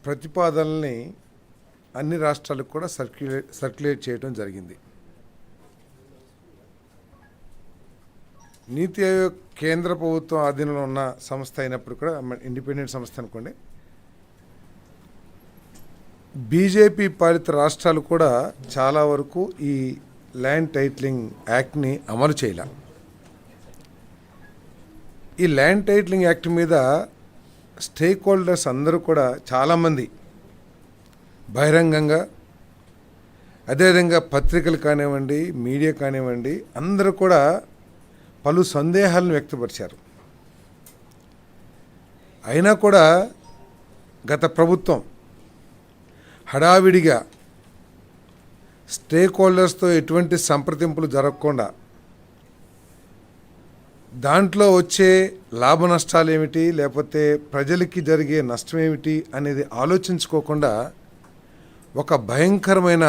ప్రతిపాదనల్ని అన్ని రాష్ట్రాలకు కూడా సర్క్యులేట్ చేయడం జరిగింది. నీతి ఆయోగ్ కేంద్ర ప్రభుత్వం ఆధీనంలో ఉన్న సంస్థ అయినప్పుడు కూడా ఇండిపెండెంట్ సంస్థ అనుకోండి. బీజేపీ పాలిత రాష్ట్రాలు కూడా చాలా వరకు ఈ ల్యాండ్ టైటిలింగ్ యాక్ట్ని అమలు చేయలే. ఈ ల్యాండ్ టైటిలింగ్ యాక్ట్ మీద స్టేక్ హోల్డర్స్ అందరూ కూడా చాలామంది బహిరంగంగా, అదేవిధంగా పత్రికలు కానివ్వండి, మీడియా కానివ్వండి, అందరూ కూడా పలు సందేహాలను వ్యక్తపరిచారు. అయినా కూడా గత ప్రభుత్వం హడావిడిగా స్టేక్ హోల్డర్స్తో ఎటువంటి సంప్రదింపులు జరగకుండా దాంట్లో వచ్చే లాభ నష్టాలు ఏమిటి, లేకపోతే ప్రజలకి జరిగే నష్టం ఏమిటి అనేది ఆలోచించుకోకుండా ఒక భయంకరమైన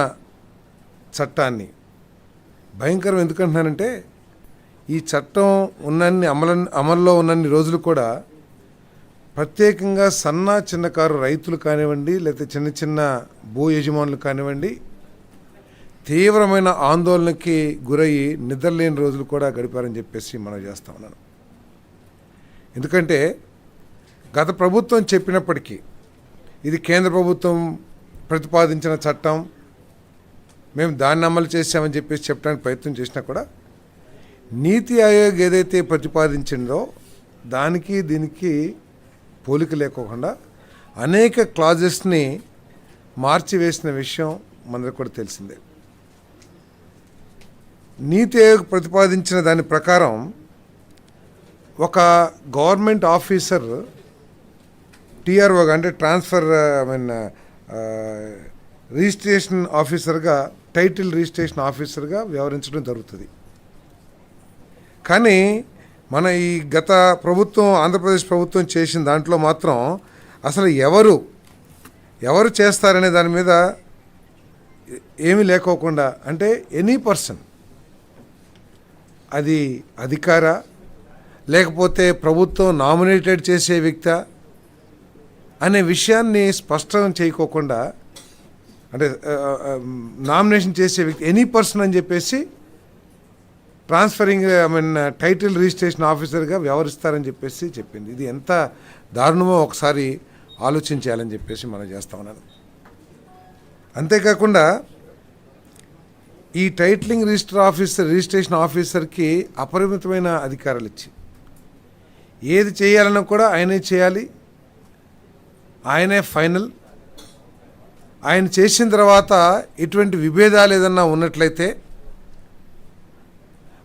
చట్టాన్ని, భయంకరం ఎందుకంటున్నానంటే ఈ చట్టం అమల్లో ఉన్నన్ని రోజులు కూడా ప్రత్యేకంగా చిన్నకారు రైతులు కానివ్వండి, లేకపోతే చిన్న చిన్న భూ యజమానులు కానివ్వండి, తీవ్రమైన ఆందోళనకి గురయ్యి నిద్రలేని రోజులు కూడా గడిపారని చెప్పేసి మనం చేస్తా ఉన్నాను. ఎందుకంటే గత ప్రభుత్వం చెప్పినప్పటికీ ఇది కేంద్ర ప్రభుత్వం ప్రతిపాదించిన చట్టం, మేము దాన్ని అమలు చేసామని చెప్పేసి చెప్పడానికి ప్రయత్నం చేసినా కూడా నీతి ఆయోగ్ ఏదైతే ప్రతిపాదించిందో దానికి దీనికి పోలిక లేకోకుండా అనేక క్లాజెస్ని మార్చివేసిన విషయం మనకు కూడా తెలిసిందే. నీతి ఆయోగ్ ప్రతిపాదించిన దాని ప్రకారం ఒక గవర్నమెంట్ ఆఫీసర్ టీఆర్ఓగా, అంటే ట్రాన్స్ఫర్ రిజిస్ట్రేషన్ ఆఫీసర్గా, టైటిల్ రిజిస్ట్రేషన్ ఆఫీసర్గా వ్యవహరించడం జరుగుతుంది. కానీ మన ఈ గత ప్రభుత్వం, ఆంధ్రప్రదేశ్ ప్రభుత్వం చేసిన దాంట్లో మాత్రం అసలు ఎవరు చేస్తారనే దాని మీద ఏమీ లేకోకుండా, అంటే ఎనీ పర్సన్, అది అధికార లేకపోతే ప్రభుత్వం నామినేటెడ్ చేసే వ్యక్తి అనే విషయాన్ని స్పష్టం చేయకోకుండా, అంటే నామినేషన్ చేసే వ్యక్తి ఎనీ పర్సన్ అని చెప్పేసి ట్రాన్స్ఫరింగ్ టైటిల్ రిజిస్ట్రేషన్ ఆఫీసర్గా వ్యవహరిస్తారని చెప్పేసి చెప్పింది. ఇది ఎంత దారుణమో ఒకసారి ఆలోచించాలని చెప్పేసి మనం చేస్తా ఉన్నాను. అంతేకాకుండా ఈ టైటిలింగ్ రిజిస్ట్రేషన్ ఆఫీసర్కి అపరిమితమైన అధికారాలు ఇచ్చి ఏది చేయాలన్నా కూడా ఆయనే చేయాలి, ఆయనే ఫైనల్. ఆయన చేసిన తర్వాత ఇటువంటి విభేదాలు ఏదన్నా ఉన్నట్లయితే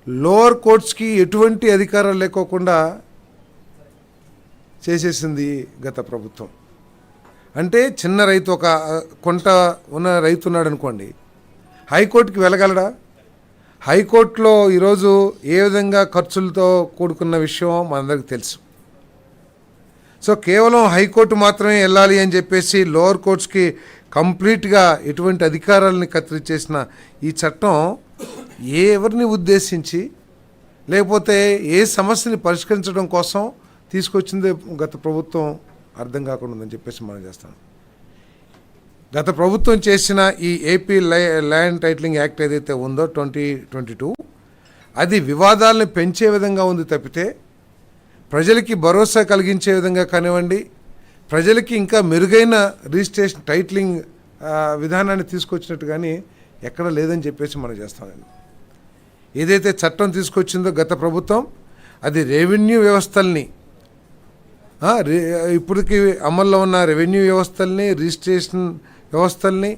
లోవర్ కోర్ట్స్కి ఎటువంటి అధికారాలు లేకోకుండా చేసేసింది గత ప్రభుత్వం. అంటే చిన్న రైతు, ఒక కొంట ఉన్న రైతు ఉన్నాడు అనుకోండి, హైకోర్టుకి వెళ్ళగలడా? హైకోర్టులో ఈరోజు ఏ విధంగా ఖర్చులతో కూడుకున్న విషయం మనందరికీ తెలుసు. సో కేవలం హైకోర్టు మాత్రమే వెళ్ళాలి అని చెప్పేసి లోవర్ కోర్ట్స్కి కంప్లీట్గా ఎటువంటి అధికారాలని కత్తిరించేసిన ఈ చట్టం ఎవరిని ఉద్దేశించి, లేకపోతే ఏ సమస్యని పరిష్కరించడం కోసం తీసుకొచ్చిందే గత ప్రభుత్వం అర్థం కాకుండా ఉందని చెప్పేసి మనం చేస్తాం. గత ప్రభుత్వం చేసిన ఈ ఏపీ ల్యాండ్ టైటిలింగ్ యాక్ట్ ఏదైతే ఉందో 2022, అది వివాదాలను పెంచే విధంగా ఉంది తప్పితే ప్రజలకి భరోసా కలిగించే విధంగా కానివ్వండి, ప్రజలకి ఇంకా మెరుగైన రిజిస్ట్రేషన్ టైటిలింగ్ విధానాన్ని తీసుకొచ్చినట్టు కానీ ఎక్కడ లేదని చెప్పేసి మనం చేస్తాం. ఏదైతే చట్టం తీసుకొచ్చిందో గత ప్రభుత్వం, అది రెవెన్యూ వ్యవస్థల్ని, ఇప్పటికి అమల్లో ఉన్న రెవెన్యూ వ్యవస్థల్ని, రిజిస్ట్రేషన్ వ్యవస్థల్ని,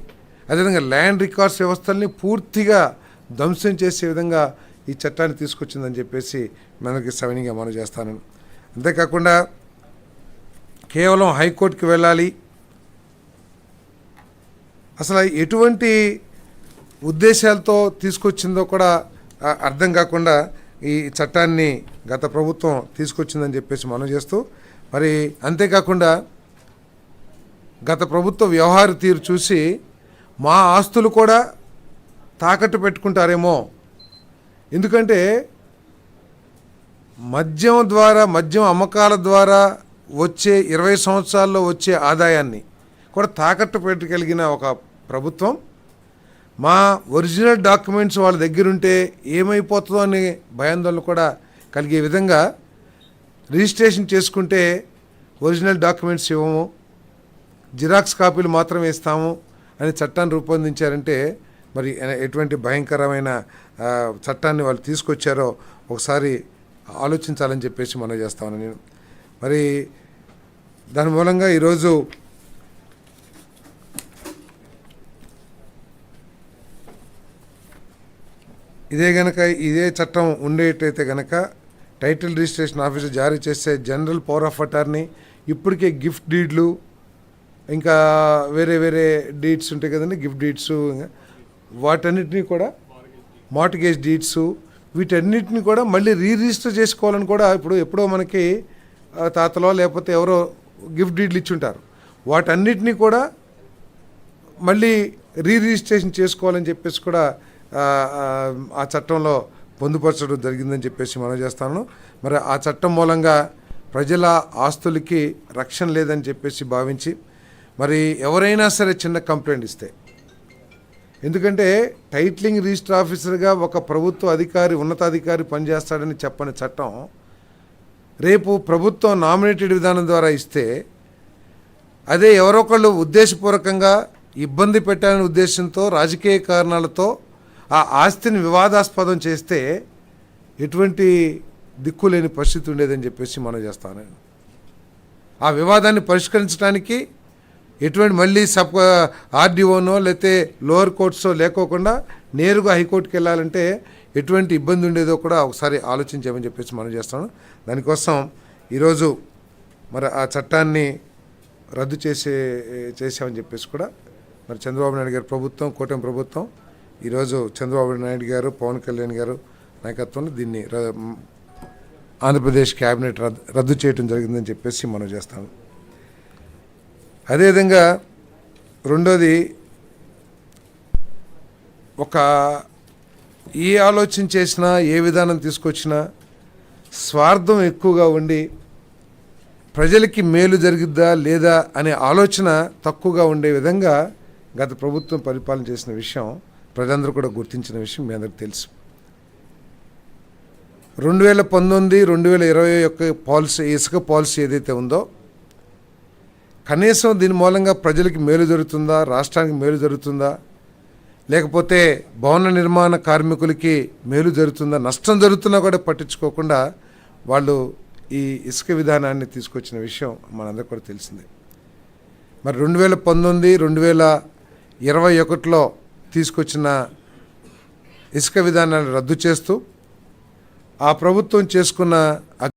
అదేవిధంగా ల్యాండ్ రికార్డ్స్ వ్యవస్థల్ని పూర్తిగా ధ్వంసం చేసే విధంగా ఈ చట్టాన్ని తీసుకొచ్చిందని చెప్పేసి మనకి సవినీయంగా మనం చేస్తాను. అంతేకాకుండా కేవలం హైకోర్టుకి వెళ్ళాలి, అసలు ఎటువంటి ఉద్దేశాలతో తీసుకొచ్చిందో కూడా అర్థం కాకుండా ఈ చట్టాన్ని గత ప్రభుత్వం తీసుకొచ్చిందని చెప్పేసి మనం చేస్తూ, మరి అంతేకాకుండా గత ప్రభుత్వ వ్యవహార తీరు చూసి మా ఆస్తులు కూడా తాకట్టు పెట్టుకుంటారేమో, ఎందుకంటే మద్యం అమ్మకాల ద్వారా వచ్చే 20 సంవత్సరాల్లో వచ్చే ఆదాయాన్ని కూడా తాకట్టు పెట్టగలిగిన ఒక ప్రభుత్వం మా ఒరిజినల్ డాక్యుమెంట్స్ వాళ్ళ దగ్గర ఉంటే ఏమైపోతుందో అనే భయాందోళన కూడా కలిగే విధంగా రిజిస్ట్రేషన్ చేసుకుంటే ఒరిజినల్ డాక్యుమెంట్స్ ఇవ్వము, జిరాక్స్ కాపీలు మాత్రమే ఇస్తాము అని చట్టాన్ని రూపొందించారంటే మరి ఎటువంటి భయంకరమైన చట్టాన్ని వాళ్ళు తీసుకొచ్చారో ఒకసారి ఆలోచించాలని చెప్పేసి మనం చేస్తాను నేను. మరి దాని మూలంగా ఈరోజు ఇదే చట్టం ఉండేటైతే గనక టైటిల్ రిజిస్ట్రేషన్ ఆఫీసర్ జారీ చేసే జనరల్ పవర్ ఆఫ్ అటార్నీ, ఇప్పటికే గిఫ్ట్ డీడ్లు, ఇంకా వేరే వేరే డీడ్స్ ఉంటాయి కదండి, గిఫ్ట్ డీడ్స్, వాటన్నిటినీ కూడా మార్టిగేజ్ డీడ్స్, వీటన్నిటిని కూడా మళ్ళీ రిజిస్టర్ చేసుకోవాలని కూడా ఎప్పుడో మనకి తాతలో లేకపోతే ఎవరో గిఫ్ట్ డీడ్లు ఇచ్చుంటారు, వాటన్నిటినీ కూడా మళ్ళీ రిజిస్ట్రేషన్ చేసుకోవాలని చెప్పేసి కూడా ఆ చట్టంలో పొందుపరచడం జరిగిందని చెప్పేసి మనం చేస్తాను. మరి ఆ చట్టం మూలంగా ప్రజల ఆస్తులకి రక్షణ లేదని చెప్పేసి భావించి మరి ఎవరైనా సరే చిన్న కంప్లైంట్ ఇస్తే, ఎందుకంటే టైటిలింగ్ రిజిస్టర్ ఆఫీసర్గా ఒక ప్రభుత్వ అధికారి, ఉన్నతాధికారి పనిచేస్తాడని చెప్పని చట్టం రేపు ప్రభుత్వం నామినేటెడ్ విధానం ద్వారా ఇస్తే అదే ఎవరొకళ్ళు ఉద్దేశపూర్వకంగా ఇబ్బంది పెట్టాలనే ఉద్దేశంతో రాజకీయ కారణాలతో ఆ ఆస్తిని వివాదాస్పదం చేస్తే ఎటువంటి దిక్కులేని పరిస్థితి ఉండేదని చెప్పేసి మనం చేస్తాను. ఆ వివాదాన్ని పరిష్కరించడానికి ఎటువంటి మళ్ళీ ఆర్డీఓనో లేకపోతే లోవర్ కోర్ట్సో లేకోకుండా నేరుగా హైకోర్టుకి వెళ్ళాలంటే ఎటువంటి ఇబ్బంది ఉండేదో కూడా ఒకసారి ఆలోచించామని చెప్పేసి మనం చేస్తాను. దానికోసం ఈరోజు మరి ఆ చట్టాన్ని రద్దు చేసామని చెప్పేసి కూడా మరి చంద్రబాబు నాయుడు గారి ప్రభుత్వం, కూటమి ప్రభుత్వం ఈరోజు చంద్రబాబు నాయుడు గారు, పవన్ కళ్యాణ్ గారు నాయకత్వంలో దీన్ని ఆంధ్రప్రదేశ్ క్యాబినెట్ రద్దు చేయడం జరిగిందని చెప్పేసి మనం చేస్తాము. అదేవిధంగా రెండోది, ఏ ఆలోచన చేసినా ఏ విధానం తీసుకొచ్చినా స్వార్థం ఎక్కువగా ఉండి ప్రజలకి మేలు జరిగిద్దా లేదా అనే ఆలోచన తక్కువగా ఉండే విధంగా గత ప్రభుత్వం పరిపాలన చేసిన విషయం ప్రజలందరూ కూడా గుర్తించిన విషయం మీ అందరికీ తెలుసు. 2019-2020 యొక్క పాలసీ, ఇసుక పాలసీ ఏదైతే ఉందో, కనీసం దీని మూలంగా ప్రజలకి మేలు జరుగుతుందా, రాష్ట్రానికి మేలు జరుగుతుందా, లేకపోతే భవన నిర్మాణ కార్మికులకి మేలు జరుగుతుందా, నష్టం జరుగుతున్నా కూడా పట్టించుకోకుండా వాళ్ళు ఈ ఇసుక విధానాన్ని తీసుకొచ్చిన విషయం మనందరికీ కూడా తెలిసిందే. మరి 2019-2021లో తీసుకొచ్చిన ఇసుక విధానాన్ని రద్దు చేస్తూ ఆ ప్రభుత్వం చేసుకున్న